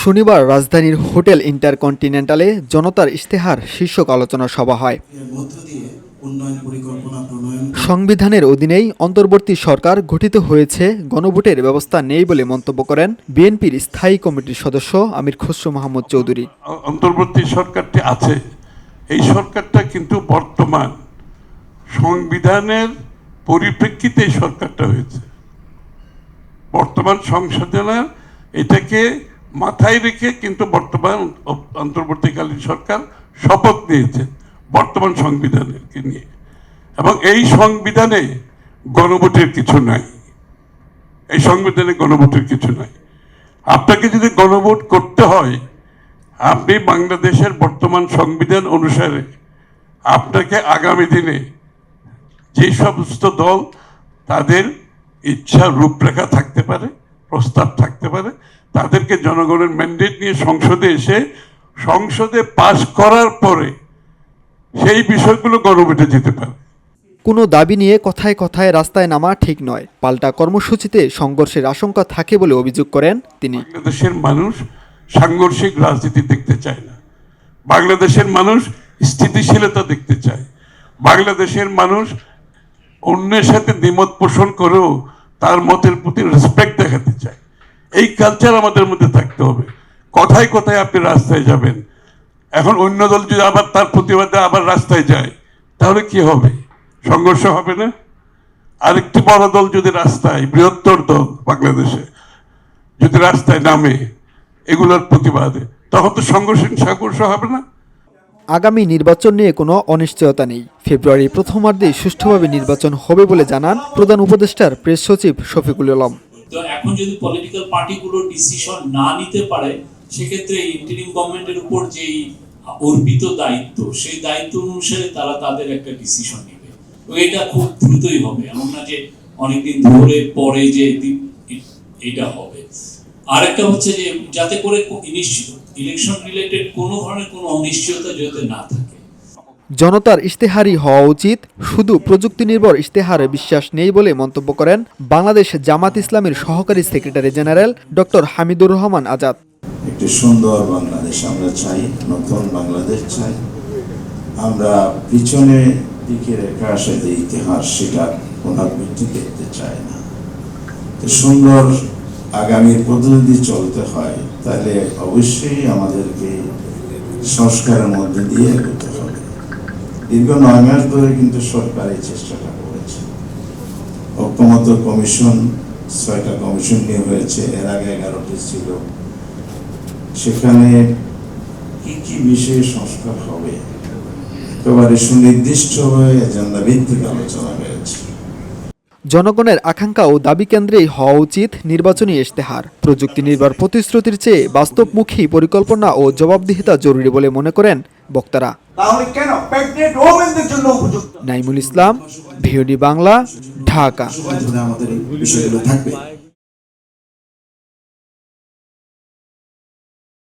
শনিবার রাজধানীর হোটেল ইন্টারকন্টিনেন্টালে জনতার ইশতেহার শীর্ষক আলোচনা সভা হয়। সংবিধানের অধীনেই অন্তর্বর্তী সরকার গঠিত হয়েছে, গণভোটের ব্যবস্থা নেই বলে মন্তব্য করেন বিএনপির স্থায়ী কমিটির সদস্য আমির খসরু মাহমুদ চৌধুরী। অন্তর্বর্তী সরকারটি আছে, এই সরকারটা কিন্তু বর্তমান সংবিধানের পরিপ্রেক্ষিতে এই সরকারটা হয়েছে। বর্তমান সংশোধনের এটাকে মাথায় রেখে কিন্তু বর্তমান অন্তর্বর্তীকালীন সরকার শপথ নিয়েছে বর্তমান সংবিধানকে নিয়ে, এবং এই সংবিধানে গণভোটের কিছু নাই। এই সংবিধানে গণভোটের কিছু নাই। আপনাকে যদি গণভোট করতে হয়, আপনি বাংলাদেশের বর্তমান সংবিধান অনুসারে আপনাকে আগামী দিনে যে সমস্ত দল তাদের ইচ্ছার রূপরেখা থাকতে পারে, প্রস্তাব থাকতে পারে, তাদেরকে জনগণের ম্যান্ডেট নিয়ে সংসদে এসে সংসদে পাশ করার পরে সেই বিষয়গুলো গণভোটে যেতে পারে। কোনো দাবি নিয়ে কথায় কথায় রাস্তায় নামা ঠিক নয়, পাল্টা কর্মসূচিতে সংঘর্ষের আশঙ্কা থাকে বলে অভিযোগ করেন তিনি। বাংলাদেশের মানুষ সাংঘর্ষিক রাজনীতি দেখতে চায় না। বাংলাদেশের মানুষ স্থিতিশীলতা দেখতে চায়। বাংলাদেশের মানুষ অন্যের সাথে দ্বিমত পোষণ করেও তার মতের প্রতি রেসপেক্ট দেখাতে চায়। এই কালচার আমাদের মধ্যে থাকতে হবে। কথায় কথায় আপনি রাস্তায় যাবেন, এখন অন্য দল যদি আবার তার প্রতিবাদে আবার রাস্তায় যায়, তাহলে কি হবে? সংঘর্ষ হবে না? আরেকটি বড় দল যদি রাস্তায়, বৃহত্তর দল বাংলাদেশে যদি রাস্তায় নামে এগুলোর প্রতিবাদে, তখন তো সংঘর্ষ হবে না। আগামী নির্বাচন নিয়ে কোনো অনিশ্চয়তা নেই। ফেব্রুয়ারির প্রথমার্ধে সুষ্ঠুভাবে নির্বাচন হবে বলে জানান প্রধান উপদেষ্টার প্রেস সচিব শফিকুল আলম। তো এখন যদি পলিটিক্যাল পার্টিগুলো ডিসিশন না নিতে পারে, সেক্ষেত্রে ইন্টারিম গভর্নমেন্টের উপর যেই অর্পিত দায়িত্ব, সেই দায়িত্ব অনুসারে তারা তাদের একটা ডিসিশন নেবে। তো এটা খুব দ্রুতই হবে, এমন না যে অনেকদিন ধরে পরে যে এটা হবে। আরেকটা হচ্ছে যে যাতে করে ইলেকশন রিলেটেড কোনো ধরনের কোনো অনিশ্চয়তা যাতে না থাকে। জনতার ইশতেহারই হওয়া উচিত, শুধু প্রযুক্তি নির্ভর ইশতেহারে বিশ্বাস নেই বলে মন্তব্য করেন বাংলাদেশ জামাত ইসলামের সহকারী secretary general doctor Hamidur Rahman Azad. একটি সুন্দর বাংলাদেশ আমরা চাই, নতুন বাংলাদেশ চাই। আমরা পিছনে দিকে রেখে আসা যে ইতিহাস, সেটা পুনরাবৃত্তি দেখতে চাই না। সুন্দর আগামীর পদ্ধতি চলতে হয়, তাহলে অবশ্যই আমাদেরকে সংস্কারের মধ্যে দিয়ে এগোতে হবে। দীর্ঘ 9 মাস ধরে কিন্তু সরকার এই চেষ্টাটা করেছে। ঐক্যমত্য কমিশন 6টা কমিশন নিয়ে হয়েছে, এর আগে 11টি ছিল। সেখানে কি কি বিষয়ে সংস্কার হবে একেবারে সুনির্দিষ্ট হয়ে এজেন্ডা ভিত্তিক আলোচনা হয়েছে। জনগণের আকাঙ্ক্ষা ও দাবি কেন্দ্রেই হওয়া উচিত নির্বাচনী ইশতেহার। প্রযুক্তি নির্ভর প্রতিশ্রুতির চেয়ে বাস্তবমুখী পরিকল্পনা ও জবাবদিহিতা জরুরি বলে মনে করেন বক্তারা। নাইমুল ইসলাম, ভিওডি বাংলা, ঢাকা।